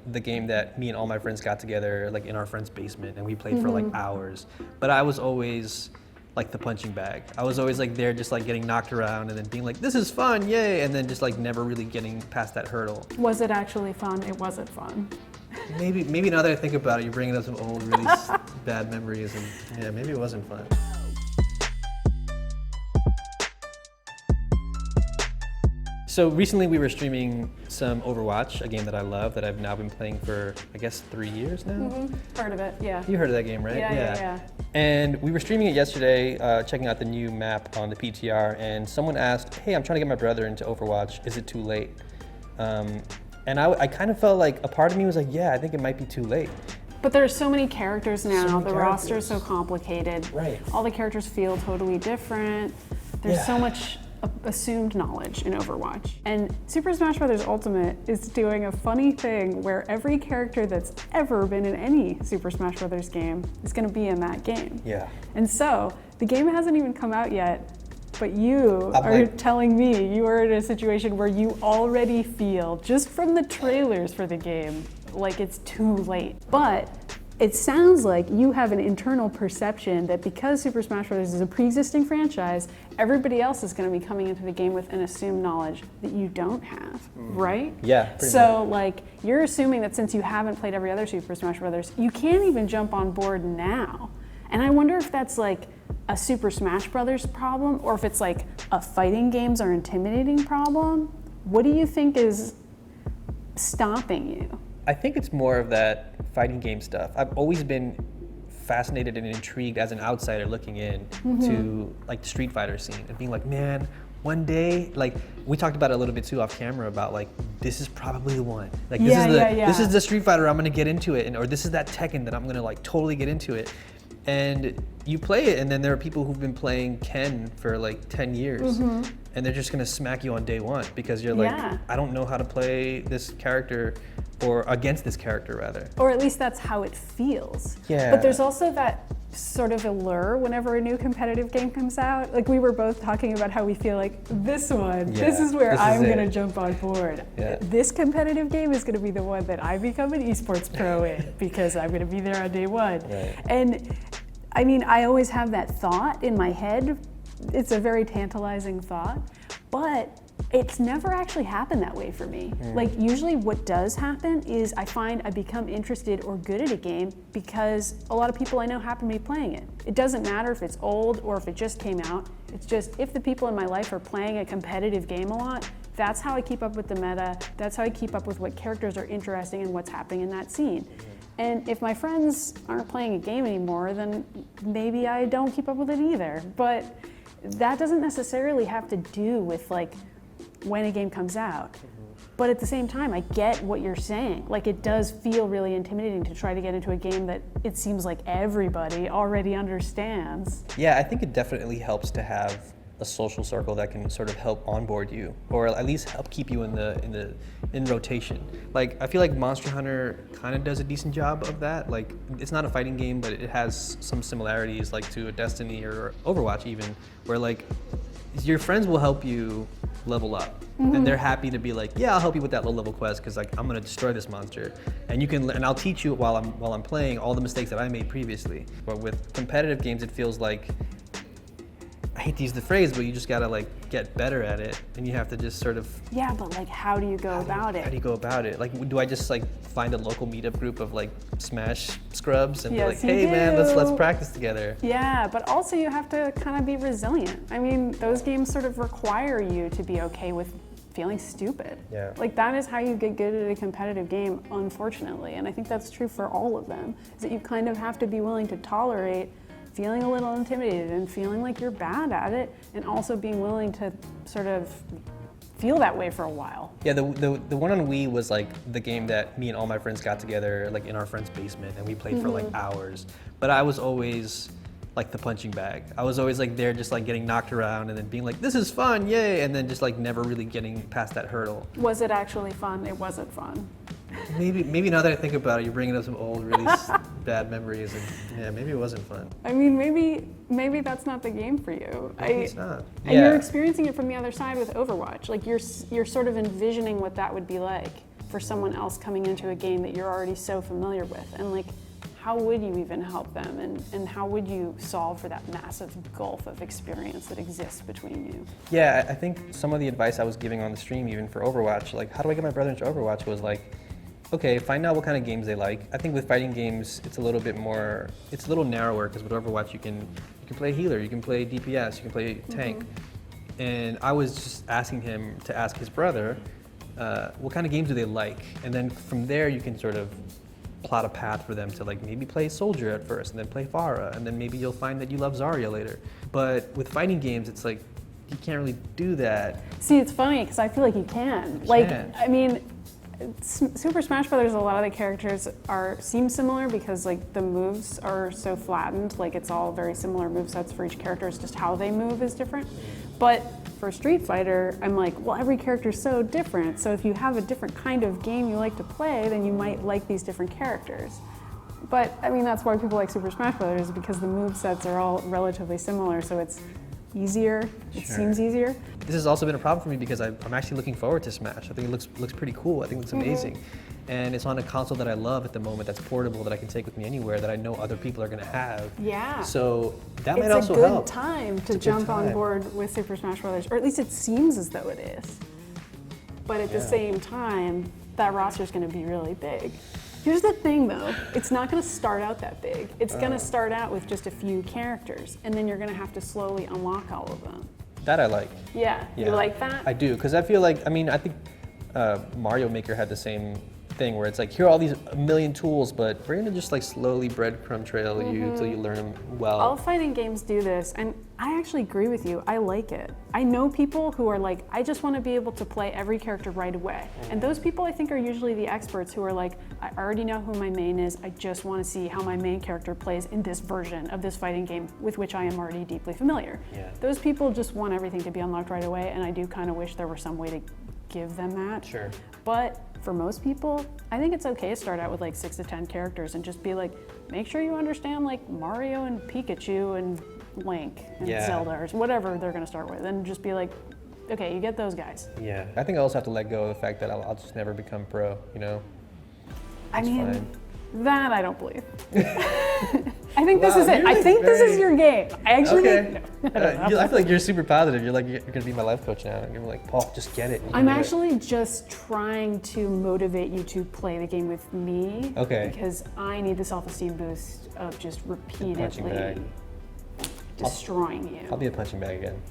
the game that me and all my friends got together like in our friend's basement and we played for like hours. But I was always like the punching bag. I was always like there just like getting knocked around and then being like, this is fun, yay, and then just like never really getting past that hurdle. Was it actually fun? It wasn't fun. Maybe now that I think about it, you're bringing up some old really bad memories, and yeah, maybe it wasn't fun. So recently we were streaming some Overwatch, a game that I love that I've now been playing for, I guess, 3 years now? Heard of it, yeah. You heard of that game, right? Yeah. And we were streaming it yesterday, checking out the new map on the PTR, and someone asked, hey, I'm trying to get my brother into Overwatch, is it too late? And I kind of felt like, a part of me was like, yeah, I think it might be too late. But there's so many characters now, So many the characters. roster's so complicated. Right. All the characters feel totally different. There's so much assumed knowledge in Overwatch. And Super Smash Bros. Ultimate is doing a funny thing where every character that's ever been in any Super Smash Bros. Game is gonna be in that game. Yeah. And so, the game hasn't even come out yet, but you I'm are like, telling me you are in a situation where you already feel, just from the trailers for the game, like it's too late. But it sounds like you have an internal perception that because Super Smash Bros. Is a pre-existing franchise, everybody else is going to be coming into the game with an assumed knowledge that you don't have, right? Yeah, pretty So like, you're assuming that since you haven't played every other Super Smash Bros., you can't even jump on board now. And I wonder if that's like a Super Smash Bros. Problem, or if it's like a fighting games or intimidating problem. What do you think is stopping you? I think it's more of that fighting game stuff. I've always been fascinated and intrigued as an outsider looking in to like the Street Fighter scene and being like, man, one day, like we talked about it a little bit too off camera about like, this is probably the one. Like this is the Street Fighter I'm gonna get into it, or this is that Tekken that I'm gonna like totally get into it. And you play it, and then there are people who've been playing Ken for like 10 years, and they're just gonna smack you on day one because you're like, I don't know how to play this character, or against this character rather. Or at least that's how it feels. Yeah. But there's also that sort of allure whenever a new competitive game comes out. Like we were both talking about how we feel like this one, this is where I'm gonna jump on board. Yeah. This competitive game is gonna be the one that I become an esports pro in because I'm gonna be there on day one. Right. And I mean, I always have that thought in my head. It's a very tantalizing thought, but it's never actually happened that way for me. Like usually what does happen is I find I become interested or good at a game because a lot of people I know happen to be playing it. It doesn't matter if it's old or if it just came out. It's just if the people in my life are playing a competitive game a lot, that's how I keep up with the meta. That's how I keep up with what characters are interesting and what's happening in that scene. And if my friends aren't playing a game anymore, then maybe I don't keep up with it either. But that doesn't necessarily have to do with like when a game comes out. But at the same time, I get what you're saying. Like it does feel really intimidating to try to get into a game that it seems like everybody already understands. Yeah, I think it definitely helps to have a social circle that can sort of help onboard you, or at least help keep you in rotation. Like I feel like Monster Hunter kind of does a decent job of that. Like it's not a fighting game, but it has some similarities like to a Destiny or Overwatch even, where like your friends will help you level up, and they're happy to be like, yeah, I'll help you with that low level quest because like I'm gonna destroy this monster, and you can, and I'll teach you while I'm playing all the mistakes that I made previously. But with competitive games, it feels like, I hate to use the phrase, but you just gotta like get better at it, and you have to just sort of. Yeah, but like, how do you go about it? How do you go about it? Like, do I just like find a local meetup group of like Smash scrubs and be like, hey man, let's practice together? Yeah, but also you have to kind of be resilient. I mean, those games sort of require you to be okay with feeling stupid. Yeah. Like that is how you get good at a competitive game, unfortunately. And I think that's true for all of them, is that you kind of have to be willing to tolerate feeling a little intimidated and feeling like you're bad at it, and also being willing to sort of feel that way for a while. Yeah, the one on Wii was like the game that me and all my friends got together like in our friend's basement, and we played for like hours. But I was always like the punching bag. I was always like there just like getting knocked around and then being like, this is fun, yay, and then just like never really getting past that hurdle. Was it actually fun? It wasn't fun. Maybe now that I think about it, you're bringing up some old really bad memories, and yeah, maybe it wasn't fun. I mean, maybe that's not the game for you. Maybe it's not. And you're experiencing it from the other side with Overwatch. Like you're sort of envisioning what that would be like for someone else coming into a game that you're already so familiar with? And like, how would you even help them? And how would you solve for that massive gulf of experience that exists between you? Yeah, I think some of the advice I was giving on the stream, even for Overwatch, like how do I get my brother into Overwatch, was like, okay, find out what kind of games they like. I think with fighting games, it's a little bit more, it's a little narrower, because with Overwatch you can play healer, you can play DPS, you can play tank. And I was just asking him to ask his brother, what kind of games do they like? And then from there you can sort of plot a path for them to like maybe play Soldier at first, and then play Pharah, and then maybe you'll find that you love Zarya later. But with fighting games, it's like, you can't really do that. See, it's funny, because I feel like you can. I mean, Super Smash Brothers, a lot of the characters seem similar because like the moves are so flattened, like it's all very similar movesets for each character, it's just how they move is different. But for Street Fighter, I'm like, well, every character is so different, so if you have a different kind of game you like to play, then you might like these different characters. But I mean, that's why people like Super Smash Brothers, because the movesets are all relatively similar, so it's easier, it seems easier. This has also been a problem for me because I'm actually looking forward to Smash. I think it looks pretty cool. I think it looks amazing. And it's on a console that I love at the moment, that's portable, that I can take with me anywhere, that I know other people are gonna have. Yeah. So that might also help. It's a help. good time to jump on board with Super Smash Brothers, or at least it seems as though it is. But at the same time, that roster's gonna be really big. Here's the thing though, it's not gonna start out that big. It's gonna start out with just a few characters, and then you're gonna have to slowly unlock all of them. That I like. Yeah, you like that? I do, because I feel like, I mean, I think Mario Maker had the same thing where it's like, here are all these a million tools, but we're gonna just like slowly breadcrumb trail you until you learn them well. All fighting games do this, and I actually agree with you. I like it. I know people who are like, I just want to be able to play every character right away. And those people I think are usually the experts who are like, I already know who my main is, I just want to see how my main character plays in this version of this fighting game with which I am already deeply familiar. Yeah. Those people just want everything to be unlocked right away, and I do kind of wish there were some way to give them that. Sure. But for most people, I think it's okay to start out with like 6 to 10 characters and just be like, make sure you understand like Mario and Pikachu and Link and Zelda or whatever they're gonna start with, and just be like, okay, you get those guys. Yeah. I think I also have to let go of the fact that I'll just never become pro, you know? I mean, fine. that I don't believe. I think this is it. I think this is your game. I actually think, no, I feel like you're super positive. You're gonna be my life coach now. You're like, Paul, just get it. I'm actually just trying to motivate you to play the game with me. Okay. Because I need the self-esteem boost of just repeatedly bag. destroying you. I'll be a punching bag again.